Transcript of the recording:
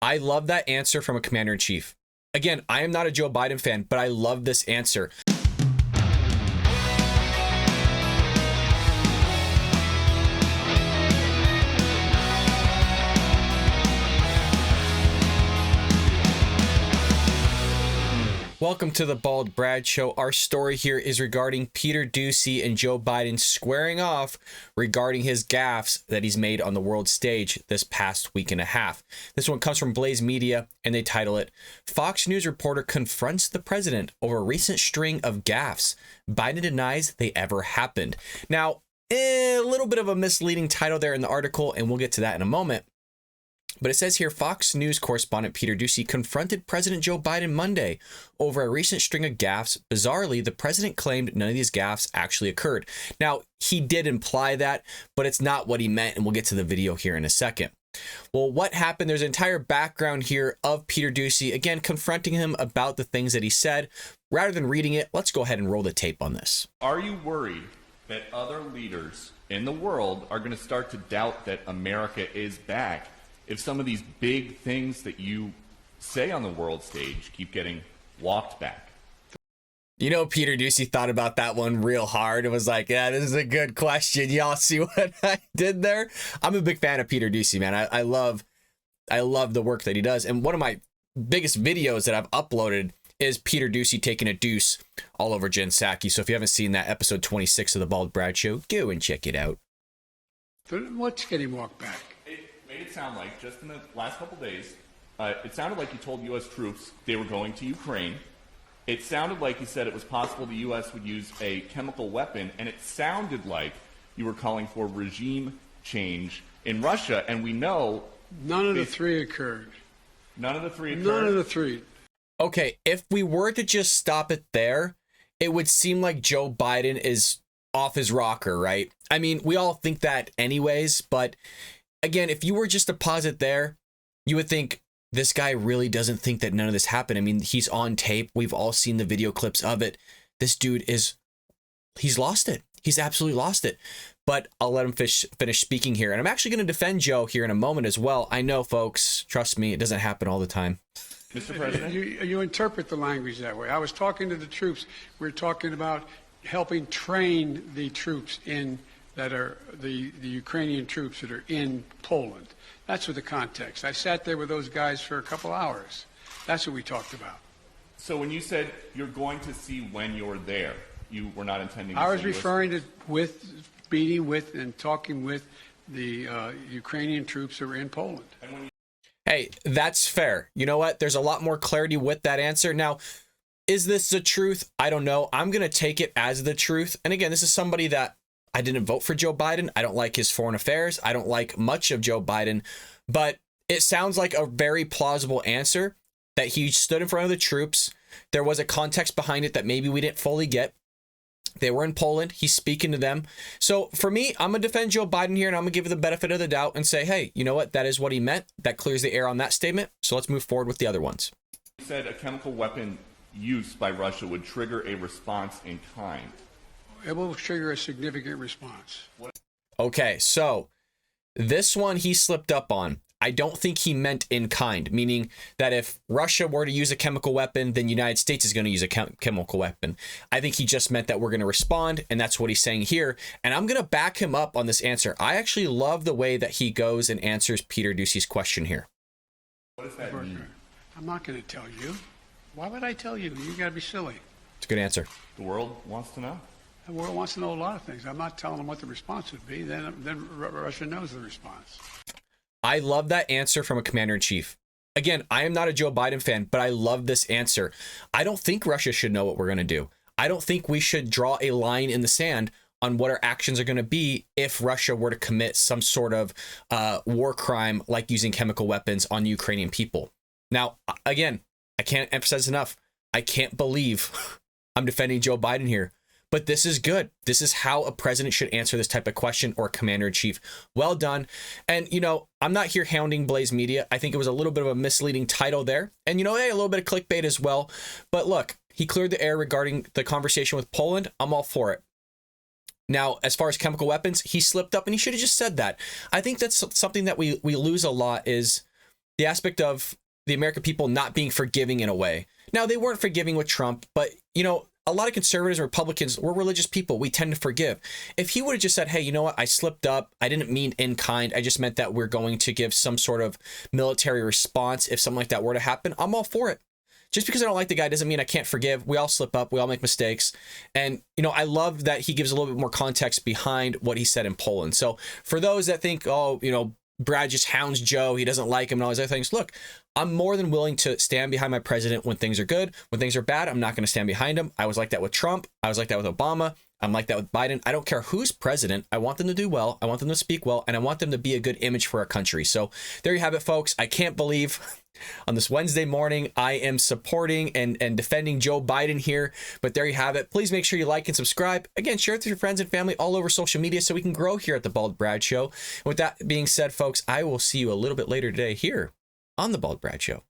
I love that answer from a commander-in-chief. Again, I am not a Joe Biden fan, but I love this answer. Welcome to the Bald Brad Show. Our story here is regarding Peter Doocy and Joe Biden squaring off regarding his gaffes that he's made on the world stage this past week and a half. This one comes from Blaze Media, and they title it, Fox News reporter confronts the president over a recent string of gaffes. Biden denies they ever happened. Now, a little bit of a misleading title there in the article, and we'll get to that in a moment. But it says here, Fox News correspondent Peter Doocy confronted President Joe Biden Monday over a recent string of gaffes. Bizarrely, the president claimed none of these gaffes actually occurred. Now, he did imply that, but it's not what he meant, and we'll get to the video here in a second. Well, what happened? There's an entire background here of Peter Doocy, again, confronting him about the things that he said. Rather than reading it, let's go ahead and roll the tape on this. Are you worried that other leaders in the world are going to start to doubt that America is back if some of these big things that you say on the world stage keep getting walked back? You know, Peter Doocy thought about that one real hard. It was like, yeah, this is a good question. Y'all see what I did there? I'm a big fan of Peter Doocy, man. I love the work that he does. And one of my biggest videos that I've uploaded is Peter Doocy taking a deuce all over Jen Psaki. So if you haven't seen that, episode 26 of the Bald Brad Show, go and check it out. What's getting walked back? It sound like, just in the last couple days, it sounded like you told U.S. troops they were going to Ukraine. It sounded like you said it was possible the U.S. would use a chemical weapon, and it sounded like you were calling for regime change in Russia, and we know... None of the three occurred. None of the three occurred? None of the three. Okay, if we were to just stop it there, it would seem like Joe Biden is off his rocker, right? I mean, we all think that anyways, but... Again, if you were just to pause it there, you would think this guy really doesn't think that none of this happened. I mean, he's on tape. We've all seen the video clips of it. This dude he's lost it. He's absolutely lost it. But I'll let him finish speaking here. And I'm actually going to defend Joe here in a moment as well. I know, folks, trust me, it doesn't happen all the time. Mr. President? You interpret the language that way. I was talking to the troops. We were talking about helping train the troops that are the Ukrainian troops that are in Poland. That's what the context. I sat there with those guys for a couple hours. That's what we talked about. So when you said you're going to see when you're there, you were not intending to I was referring to meeting with and talking with the Ukrainian troops that were in Poland. Hey, that's fair. You know what? There's a lot more clarity with that answer. Now, is this the truth? I don't know. I'm going to take it as the truth. And again, this is somebody that I didn't vote for Joe Biden. I don't like his foreign affairs. I don't like much of Joe Biden, but it sounds like a very plausible answer that he stood in front of the troops. There was a context behind it that maybe we didn't fully get. They were in Poland. He's speaking to them. So for me, I'm going to defend Joe Biden here, and I'm going to give you the benefit of the doubt and say, hey, you know what? That is what he meant. That clears the air on that statement. So let's move forward with the other ones. You said a chemical weapon use by Russia would trigger a response in kind. It will trigger a significant response. Okay, so this one he slipped up on. I don't think he meant in kind, meaning that if Russia were to use a chemical weapon, then the United States is going to use a chemical weapon. I think he just meant that we're going to respond, and that's what he's saying here. And I'm going to back him up on this answer. I actually love the way that he goes and answers Peter Doocy's question here. What does that mean? I'm not going to tell you. Why would I tell you? You got to be silly. It's a good answer. The world wants to know. The world wants to know a lot of things. I'm not telling them what the response would be. Then Russia knows the response. I love that answer from a commander-in-chief. Again, I am not a Joe Biden fan, but I love this answer. I don't think Russia should know what we're going to do. I don't think we should draw a line in the sand on what our actions are going to be if Russia were to commit some sort of war crime like using chemical weapons on Ukrainian people. Now, again, I can't emphasize enough. I can't believe I'm defending Joe Biden here. But this is good. This is how a president should answer this type of question, or a commander-in-chief. Well done. And, you know, I'm not here hounding Blaze Media. I think it was a little bit of a misleading title there. And, you know, hey, a little bit of clickbait as well. But look, he cleared the air regarding the conversation with Poland. I'm all for it. Now, as far as chemical weapons, he slipped up and he should have just said that. I think that's something that we lose a lot is the aspect of the American people not being forgiving in a way. Now, they weren't forgiving with Trump, but, you know, a lot of conservatives and Republicans, we're religious people. We tend to forgive. If he would have just said, hey, you know what? I slipped up. I didn't mean in kind. I just meant that we're going to give some sort of military response if something like that were to happen. I'm all for it. Just because I don't like the guy doesn't mean I can't forgive. We all slip up. We all make mistakes. And, you know, I love that he gives a little bit more context behind what he said in Poland. So for those that think, oh, you know, Brad just hounds Joe, he doesn't like him and all these other things. Look, I'm more than willing to stand behind my president when things are good. When things are bad, I'm not going to stand behind him. I was like that with Trump. I was like that with Obama. I'm like that with Biden. I don't care who's president. I want them to do well. I want them to speak well. And I want them to be a good image for our country. So there you have it, folks. I can't believe on this Wednesday morning, I am supporting and defending Joe Biden here. But there you have it. Please make sure you like and subscribe. Again, share it with your friends and family all over social media so we can grow here at the Bald Brad Show. And with that being said, folks, I will see you a little bit later today here on the Bald Brad Show.